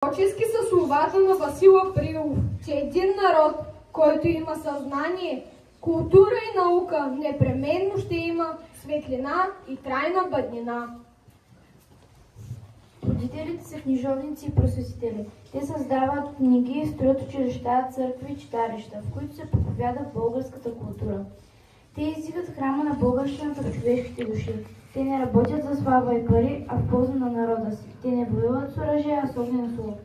Пророчески са словата на Васил Априлов, че един народ, който има съзнание, култура и наука, непременно ще има светлина и трайна бъднина. Родителите са книжовници и просветители. Те създават книги, строят училища, църкви и читалища, в които се проповяда българската култура. Те издигат храма на българщината в човешките души. Те не работят за слава и пари, а в полза на народа си. Те не воюват с оръжие, а с огнено слово.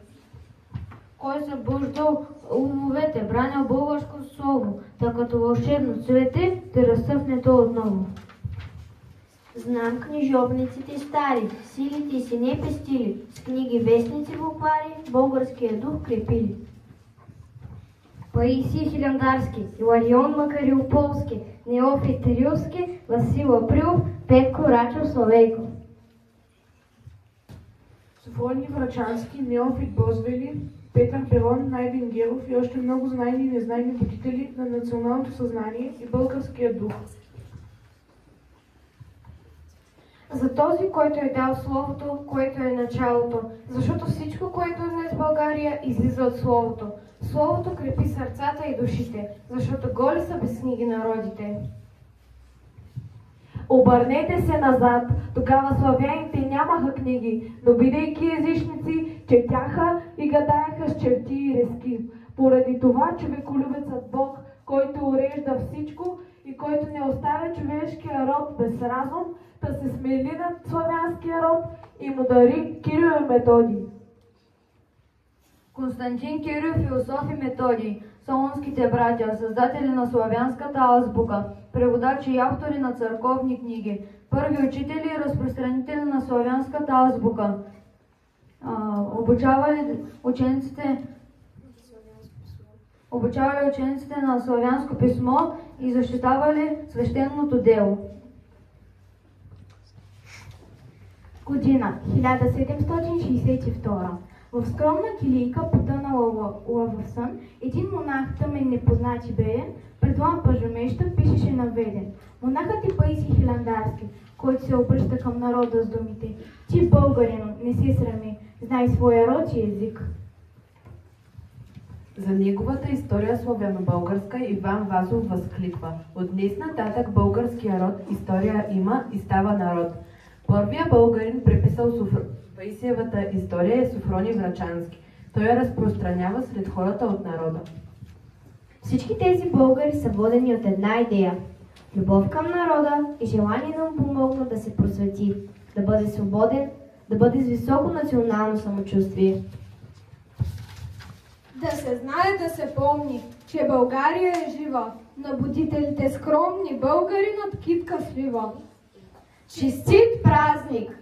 Кой събуждал умовете, бранял българско слово, така като вълшебно цвете, те разсъхне то отново. Знам книжовниците стари, силите си не пестили, с книги вестници буквари, българския дух крепили. Паисий Хилендарски, Иларион Макариополски, Неофит Рилски, Васил Априлов, Петко Рачев Славейков. Софроний Врачански, Неофит Бозвели, Петър Перон, Найден Геров и още много знайни и незнайни будители на националното съзнание и българския дух. За този, който е дал Словото, което е началото, защото всичко, което е днес в България, излиза от Словото. Словото крепи сърцата и душите, защото голи са без книги народите. Обърнете се назад, тогава славяните нямаха книги, но бидейки езичници, четяха и гадаеха с черти и резки. Поради това човеколюбецът Бог, който урежда всичко и който не оставя човешкия род без разум, да се смели над славянския род и му дари Кирил и Методий. Константин Кирил, философ и Методий, солунските братя, създатели на славянската азбука, преводачи и автори на църковни книги, първи учители и разпространители на славянската азбука, обучавали учениците на славянско писмо и защитавали свещеното дело. Година 1762. В скромна килийка, потънала в сън, един монах, тъмен непознат и беден, пред лампа жумеща пишеше наведен. Монахът е Паисий Хилендарски, който се обръща към народа с думите: ти, българино, не се срами, знай своя род и език. За неговата история славяно-българска Иван Вазов възкликва: от днес нататък българския род история има и става народ. Първия българин, преписал Паисиевата история, е Софроний Врачански. Той я разпространява сред хората от народа. Всички тези българи са водени от една идея – любов към народа и желание да му помогнат да се просвети, да бъде свободен, да бъде с високо национално самочувствие. Да се знае, да се помни, че България е жива, на будителите скромни българи над китка свива. Честит празник!